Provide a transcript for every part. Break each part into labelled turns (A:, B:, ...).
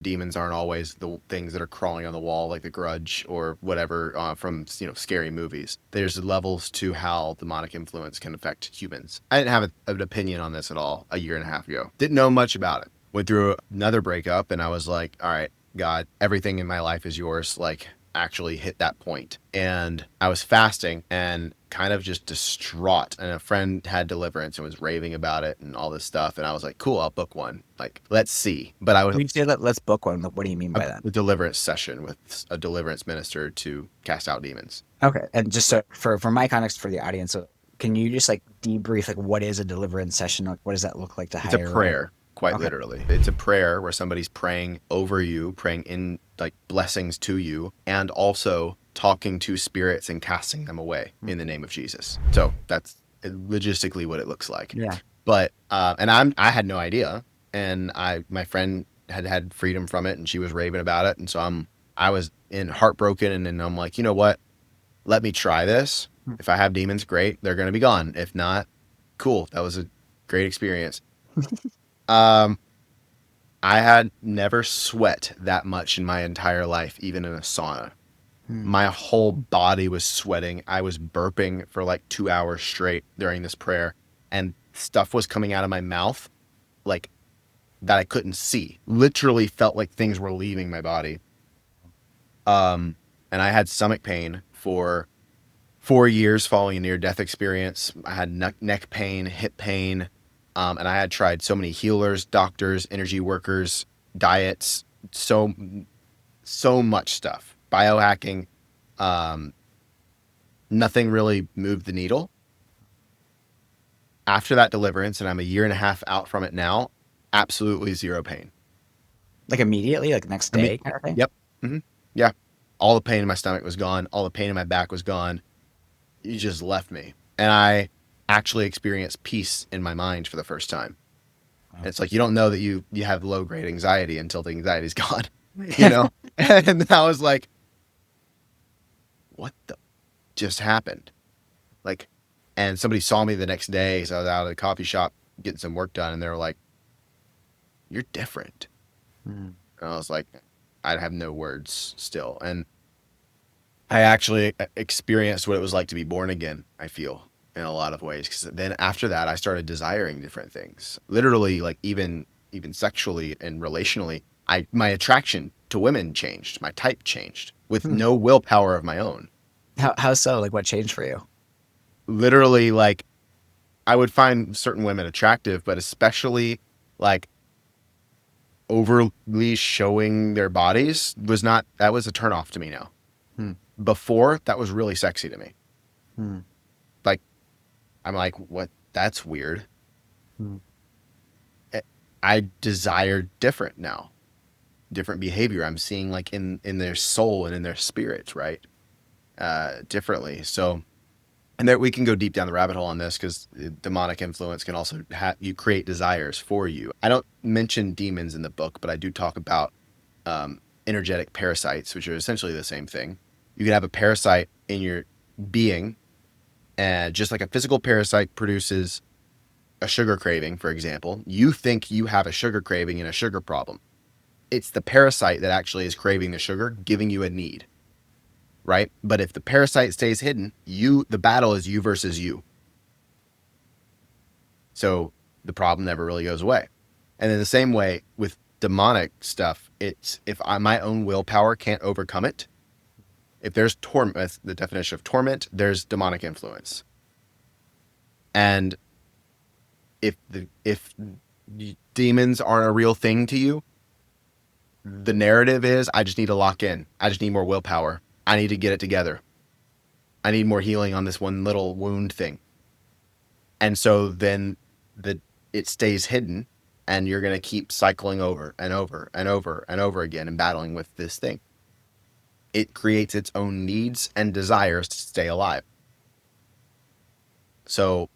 A: demons aren't always the things that are crawling on the wall, like the Grudge or whatever from scary movies. There's levels to how demonic influence can affect humans. I didn't have an opinion on this at all a year and a half ago. Didn't know much about it. Went through another breakup, and I was like, all right, God, everything in my life is yours. Like, actually hit that point. And I was fasting and kind of just distraught. And a friend had Deliverance and was raving about it and all this stuff. And I was like, cool, I'll book one. Like, let's see. But I was
B: When you say let's book one, what do you mean by that?
A: a Deliverance session with a Deliverance minister to cast out demons.
B: Okay, and just so for my context for the audience, so can you just like debrief like what is a Deliverance session? Like, what does that look like to
A: It's a
B: hire?
A: prayer, quite
B: Okay.
A: literally. It's a prayer where somebody's praying over you, praying in like blessings to you, and also talking to spirits and casting them away in the name of Jesus. So that's logistically what it looks like.
B: Yeah.
A: But I had no idea, and my friend had freedom from it, and she was raving about it, and so I was heartbroken, and then I'm like, you know what? Let me try this. If I have demons, great, they're gonna be gone. If not, cool. That was a great experience. Um, I had never sweat that much in my entire life, even in a sauna.
B: Hmm.
A: My whole body was sweating. I was burping for like 2 hours straight during this prayer, and stuff was coming out of my mouth like that I couldn't see. Literally felt like things were leaving my body. And I had stomach pain for 4 years following a near-death experience. I had neck pain, hip pain, and I had tried so many healers, doctors, energy workers, diets, so much stuff, biohacking. Um, Nothing really moved the needle. After that Deliverance, and I'm a year and a half out from it now, absolutely zero pain.
B: Like immediately, like next
A: I mean,
B: day kind of thing?
A: yep. Yeah. All the pain in my stomach was gone. All the pain in my back was gone. You just left me. And I actually experienced peace in my mind for the first time. And
B: Wow.
A: it's like, you don't know that you have low grade anxiety until the anxiety's gone, you know? And I was like, what the just happened? Like, and somebody saw me the next day. So I was out at a coffee shop getting some work done, and they were like, you're different.
B: Hmm.
A: And I was like, I have no words still. And I actually experienced what it was like to be born again, I feel, in a lot of ways. Because then after that, I started desiring different things. Literally, like even sexually and relationally, my attraction to women changed. My type changed with
B: Hmm.
A: no willpower of my own.
B: How so? Like what changed for you?
A: Literally, like I would find certain women attractive, but especially like overly showing their bodies was not, that was a turnoff to me now.
B: Hmm.
A: Before, that was really sexy to me.
B: Hmm.
A: Like, I'm like, what? That's weird.
B: Hmm.
A: I desire different now, different behavior. I'm seeing like in their soul and in their spirit, right? Differently. So, and there we can go deep down the rabbit hole on this because demonic influence can also you create desires for you. I don't mention demons in the book, but I do talk about energetic parasites, which are essentially the same thing. You can have a parasite in your being, and just like a physical parasite produces a sugar craving, for example, you think you have a sugar craving and a sugar problem. It's the parasite that actually is craving the sugar, giving you a need, right? But if the parasite stays hidden, the battle is you versus you. So the problem never really goes away. And in the same way with demonic stuff, it's if my own willpower can't overcome it, if there's torment, the definition of torment, there's demonic influence. And if demons aren't a real thing to you, the narrative is I just need to lock in. I just need more willpower. I need to get it together. I need more healing on this one little wound thing. And so then it stays hidden, and you're going to keep cycling over and over and over and over again and battling with this thing. It creates its own needs and desires to stay alive. So,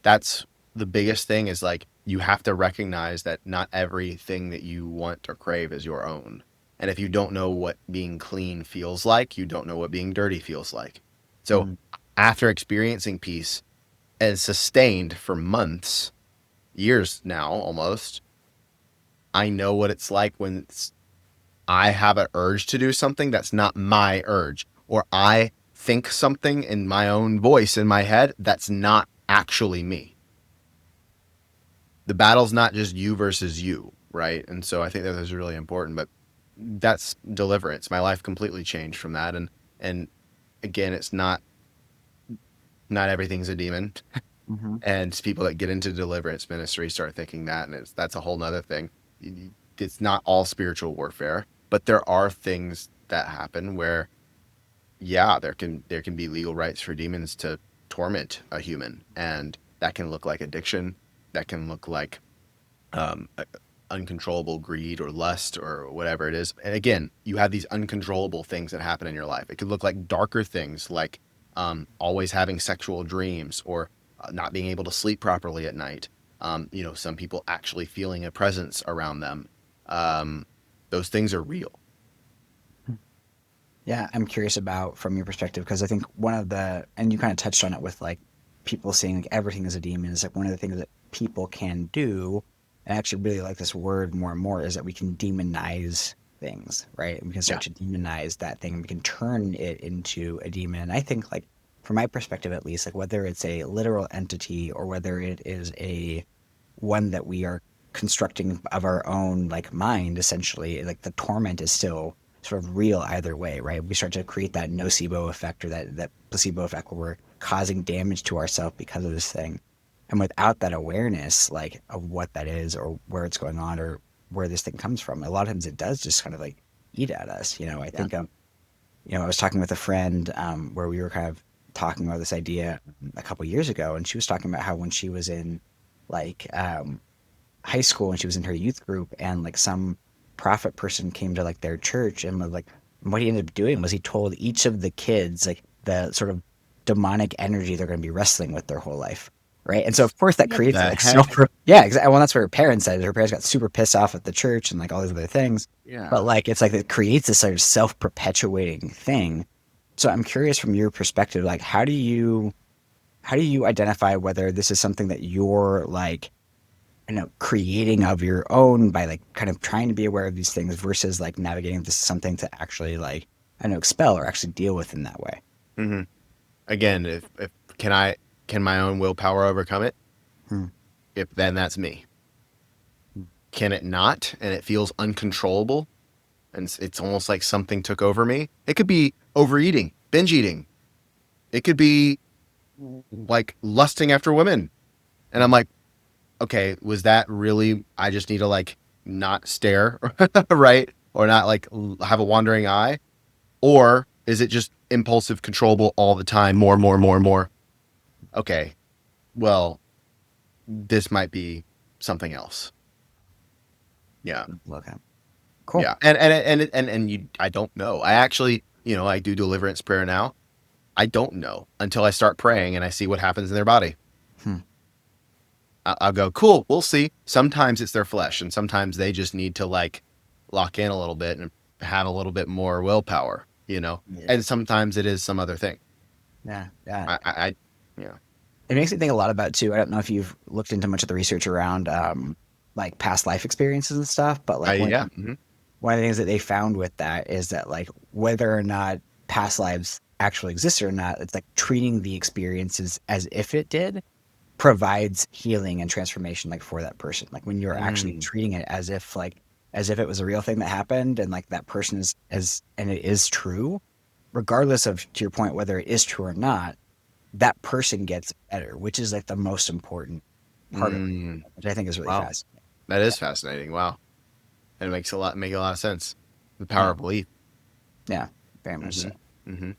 A: that's the biggest thing is like you have to recognize that not everything that you want or crave is your own. And if you don't know what being clean feels like, you don't know what being dirty feels like. So
B: Hmm.
A: after experiencing peace and sustained for months, years now almost, I know what it's like when I have an urge to do something that's not my urge, or I think something in my own voice in my head that's not actually me. The battle's not just you versus you, right? And so I think that is really important. But that's deliverance. My life completely changed from that. And again, it's not everything's a demon.
B: Mm-hmm.
A: And people that get into deliverance ministry start thinking that, and that's a whole nother thing. It's not all spiritual warfare, but there are things that happen where, yeah, there can be legal rights for demons to torment a human, and that can look like addiction, that can look like um, uncontrollable greed or lust or whatever it is. And again, you have these uncontrollable things that happen in your life. It could look like darker things, like always having sexual dreams, or not being able to sleep properly at night. Some people actually feeling a presence around them. Um, those things are real.
B: Yeah, I'm curious about from your perspective because I think one of the and you kind of touched on it with like people seeing like everything is a demon is like one of the things that people can do. And I actually really like this word more and more is that we can demonize things, right? We can start
A: Yeah.
B: to demonize that thing. We can turn it into a demon. And I think like from my perspective at least, like whether it's a literal entity or whether it is a one that we are constructing of our own like mind essentially like the torment is still sort of real either way, right? We start to create that nocebo effect or that placebo effect where we're causing damage to ourselves because of this thing, and without that awareness like of what that is or where it's going on or where this thing comes from, a lot of times it does just kind of like eat at us. I
A: Yeah.
B: think I was talking with a friend where we were kind of talking about this idea a couple years ago, and she was talking about how when she was in like high school and she was in her youth group and like some prophet person came to like their church and was like what he ended up doing was he told each of the kids like the sort of demonic energy they're going to be wrestling with their whole life, right? And so of course that
A: What
B: creates
A: the
B: like
A: heck?
B: yeah, exactly. Well, that's what her parents said. Her parents got super pissed off at the church and like all these other things, but
A: Yeah.
B: like it's like it creates this sort of self-perpetuating thing. So I'm curious from your perspective, like how do you identify whether this is something that you're like creating of your own by like kind of trying to be aware of these things versus like navigating this something to actually like I don't know expel or actually deal with in that way.
A: hmm Again, if can my own willpower overcome it?
B: Hmm.
A: If then that's me. Can it not? And it feels uncontrollable, and it's almost like something took over me. It could be overeating, binge eating. It could be like lusting after women. And I'm like, okay, was that really, I just need to like not stare, right? Or not like have a wandering eye? Or is it just impulsive, controllable all the time, more, more, more, more? Okay, well, this might be something else. Yeah.
B: Okay, cool.
A: Yeah. And you, I don't know. I actually, I do deliverance prayer now. I don't know until I start praying and I see what happens in their body.
B: Hmm.
A: I'll go, cool, we'll see. Sometimes it's their flesh, and sometimes they just need to like lock in a little bit and have a little bit more willpower.
B: Yeah,
A: And sometimes it is some other thing.
B: yeah, yeah.
A: Yeah.
B: It makes me think a lot about too. I don't know if you've looked into much of the research around like past life experiences and stuff, but like
A: Yeah. Hmm.
B: one of the things that they found with that is that like whether or not past lives actually exist or not, it's like treating the experiences as if it did provides healing and transformation like for that person, like when you're actually
A: Mm.
B: treating it as if it was a real thing that happened and like that person is as and it is true regardless of to your point whether it is true or not, that person gets better, which is like the most important part of it,
A: Mm.
B: which I think is really
A: Wow.
B: fascinating.
A: That is fascinating. Wow. And it make a lot of sense. The power
B: Yeah,
A: of belief.
B: yeah, very much
A: Hmm.
B: so.
A: Hmm.